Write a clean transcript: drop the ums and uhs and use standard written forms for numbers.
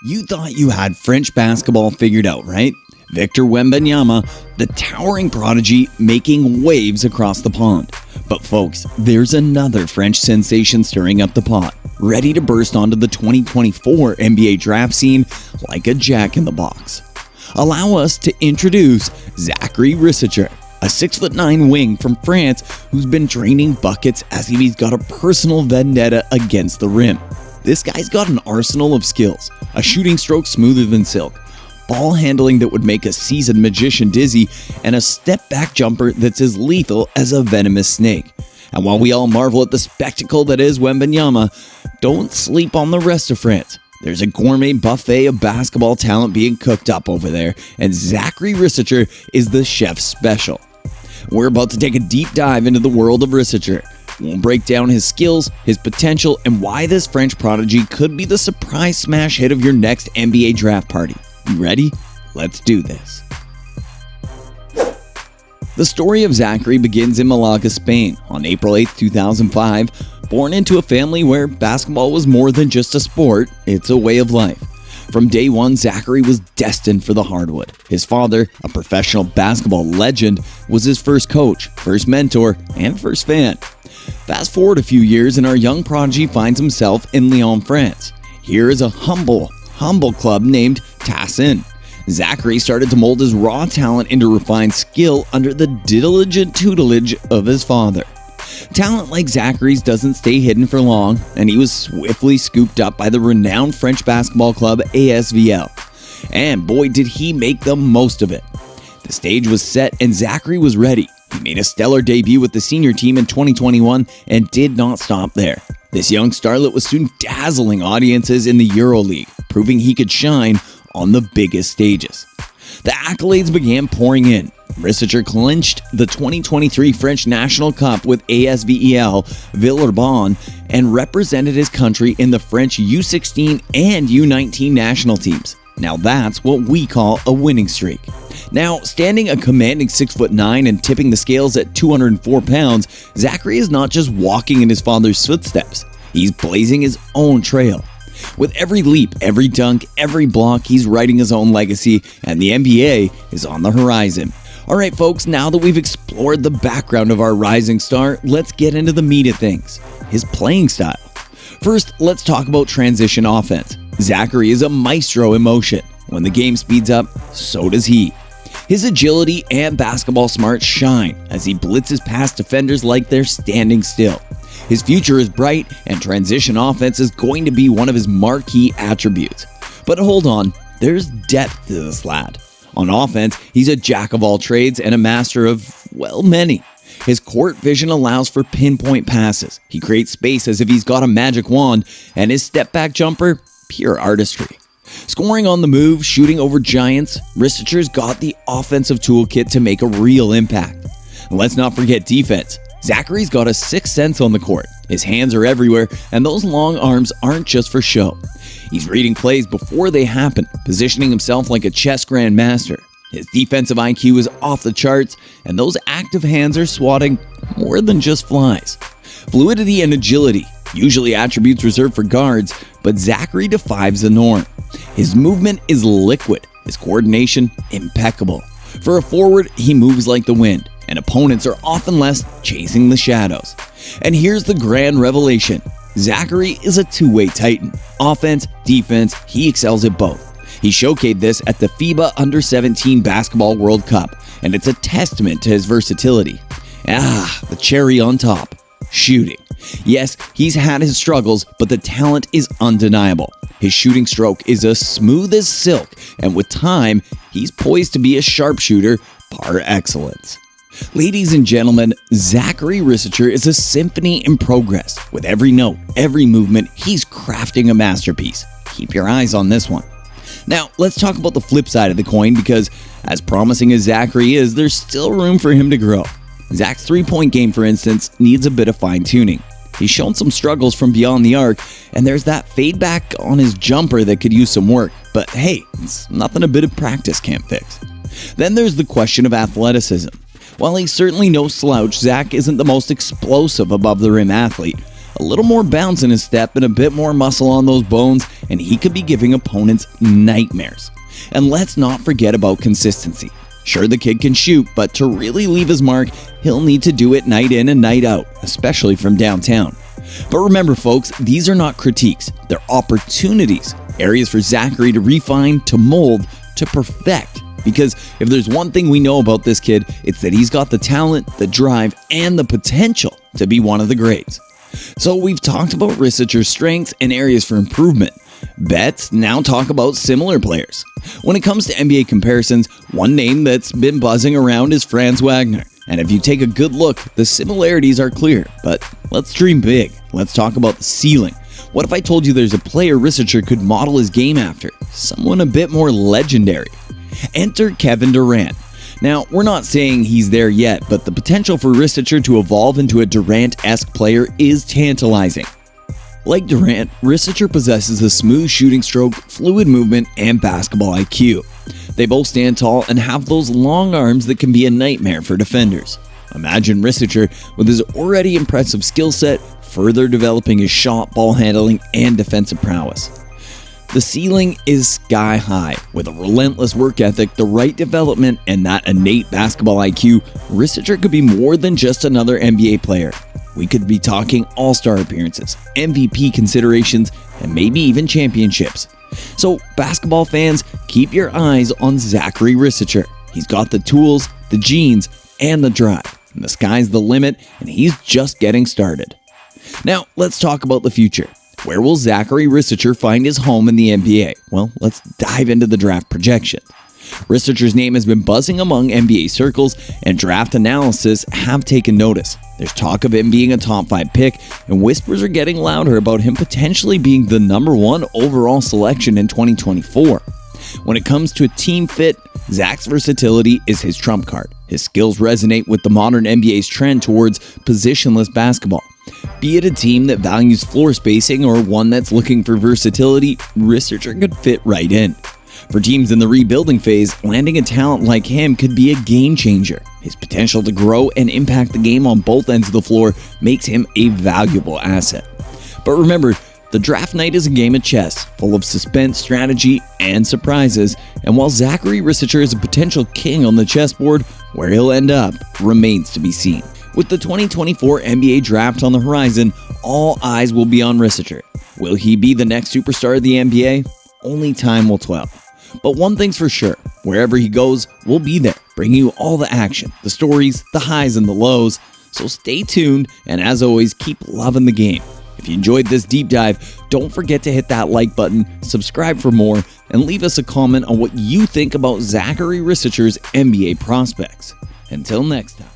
You thought you had French basketball figured out, right? Victor Wembanyama, the towering prodigy making waves across the pond. But folks, there's another French sensation stirring up the pot, ready to burst onto the 2024 NBA draft scene like a jack-in-the-box. Allow us to introduce Zaccharie Risacher, a 6'9" wing from France who's been draining buckets as if he's got a personal vendetta against the rim. This guy's got an arsenal of skills, a shooting stroke smoother than silk, ball handling that would make a seasoned magician dizzy, and a step-back jumper that's as lethal as a venomous snake. And while we all marvel at the spectacle that is Wembanyama, don't sleep on the rest of France. There's a gourmet buffet of basketball talent being cooked up over there, and Zaccharie Risacher is the chef's special. We're about to take a deep dive into the world of Risacher. We'll break down his skills, his potential, and why this French prodigy could be the surprise smash hit of your next NBA draft party. You ready? Let's do this. The story of Zaccharie begins in Malaga, Spain, on April 8, 2005. Born into a family where basketball was more than just a sport, it's a way of life. From day one, Zaccharie was destined for the hardwood. His father, a professional basketball legend, was his first coach, first mentor, and first fan. Fast forward a few years and our young prodigy finds himself in Lyon, France. Here is a humble club named Tassin. Zaccharie started to mold his raw talent into refined skill under the diligent tutelage of his father. Talent like Zacharie's doesn't stay hidden for long, and he was swiftly scooped up by the renowned French basketball club ASVEL. And boy, did he make the most of it. The stage was set and Zaccharie was ready. He made a stellar debut with the senior team in 2021 and did not stop there. This young starlet was soon dazzling audiences in the EuroLeague, proving he could shine on the biggest stages. The accolades began pouring in. Risacher clinched the 2023 French National Cup with ASVEL Villeurbanne and represented his country in the French U16 and U19 national teams. Now that's what we call a winning streak. Now, standing a commanding 6'9" and tipping the scales at 204 pounds, Zaccharie is not just walking in his father's footsteps. He's blazing his own trail. With every leap, every dunk, every block, he's writing his own legacy, and the NBA is on the horizon. Alright folks, now that we've explored the background of our rising star, let's get into the meat of things, his playing style. First, let's talk about transition offense. Zaccharie is a maestro in motion. When the game speeds up, so does he. His agility and basketball smarts shine as he blitzes past defenders like they're standing still. His future is bright, and transition offense is going to be one of his marquee attributes. But hold on, there's depth to this lad. On offense, he's a jack of all trades and a master of, well, many. His court vision allows for pinpoint passes. He creates space as if he's got a magic wand, and his step-back jumper, pure artistry. Scoring on the move, shooting over giants, Risacher's got the offensive toolkit to make a real impact. And let's not forget defense. Zacharie's got a sixth sense on the court. His hands are everywhere, and those long arms aren't just for show. He's reading plays before they happen, positioning himself like a chess grandmaster. His defensive IQ is off the charts, and those active hands are swatting more than just flies. Fluidity and agility, usually attributes reserved for guards, but Zaccharie defies the norm. His movement is liquid, his coordination impeccable. For a forward, he moves like the wind, and opponents are often left chasing the shadows. And here's the grand revelation. Zaccharie is a two-way titan. Offense, defense, he excels at both. He showcased this at the FIBA Under-17 Basketball World Cup, and it's a testament to his versatility. The cherry on top, shooting. Yes, he's had his struggles, but the talent is undeniable. His shooting stroke is as smooth as silk, and with time, he's poised to be a sharpshooter par excellence. Ladies and gentlemen, Zaccharie Risacher is a symphony in progress. With every note, every movement, he's crafting a masterpiece. Keep your eyes on this one. Now, let's talk about the flip side of the coin because, as promising as Zaccharie is, there's still room for him to grow. Zach's three-point game, for instance, needs a bit of fine-tuning. He's shown some struggles from beyond the arc, and there's that fade back on his jumper that could use some work. But hey, it's nothing a bit of practice can't fix. Then there's the question of athleticism. While he's certainly no slouch, Zach isn't the most explosive above-the-rim athlete. A little more bounce in his step and a bit more muscle on those bones, and he could be giving opponents nightmares. And let's not forget about consistency. Sure, the kid can shoot, but to really leave his mark, he'll need to do it night in and night out, especially from downtown. But remember, folks, these are not critiques. They're opportunities, areas for Zaccharie to refine, to mold, to perfect. Because if there's one thing we know about this kid, it's that he's got the talent, the drive, and the potential to be one of the greats. So we've talked about Risacher's strengths and areas for improvement. Let's now talk about similar players. When it comes to NBA comparisons, one name that's been buzzing around is Franz Wagner. And if you take a good look, the similarities are clear. But let's dream big. Let's talk about the ceiling. What if I told you there's a player Risacher could model his game after? Someone a bit more legendary. Enter Kevin Durant. Now, we're not saying he's there yet, but the potential for Risacher to evolve into a Durant-esque player is tantalizing. Like Durant, Risacher possesses a smooth shooting stroke, fluid movement, and basketball IQ. They both stand tall and have those long arms that can be a nightmare for defenders. Imagine Risacher with his already impressive skill set, further developing his shot, ball handling, and defensive prowess. The ceiling is sky high. With a relentless work ethic, the right development, and that innate basketball IQ, Risacher could be more than just another NBA player. We could be talking all-star appearances, MVP considerations, and maybe even championships. So, basketball fans, keep your eyes on Zaccharie Risacher. He's got the tools, the genes, and the drive. And the sky's the limit, and he's just getting started. Now, let's talk about the future. Where will Zaccharie Risacher find his home in the NBA? Well, let's dive into the draft projections. Risacher's name has been buzzing among NBA circles, and draft analysis have taken notice. There's talk of him being a top 5 pick, and whispers are getting louder about him potentially being the number 1 overall selection in 2024. When it comes to a team fit, Zach's versatility is his trump card. His skills resonate with the modern NBA's trend towards positionless basketball. Be it a team that values floor spacing or one that's looking for versatility, Risacher could fit right in. For teams in the rebuilding phase, landing a talent like him could be a game changer. His potential to grow and impact the game on both ends of the floor makes him a valuable asset. But remember, the draft night is a game of chess, full of suspense, strategy, and surprises. And while Zaccharie Risacher is a potential king on the chessboard, where he'll end up remains to be seen. With the 2024 NBA draft on the horizon, all eyes will be on Risacher. Will he be the next superstar of the NBA? Only time will tell. But one thing's for sure, wherever he goes, we'll be there, bringing you all the action, the stories, the highs and the lows. So stay tuned, and as always, keep loving the game. If you enjoyed this deep dive, don't forget to hit that like button, subscribe for more, and leave us a comment on what you think about Zaccharie Risacher's NBA prospects. Until next time.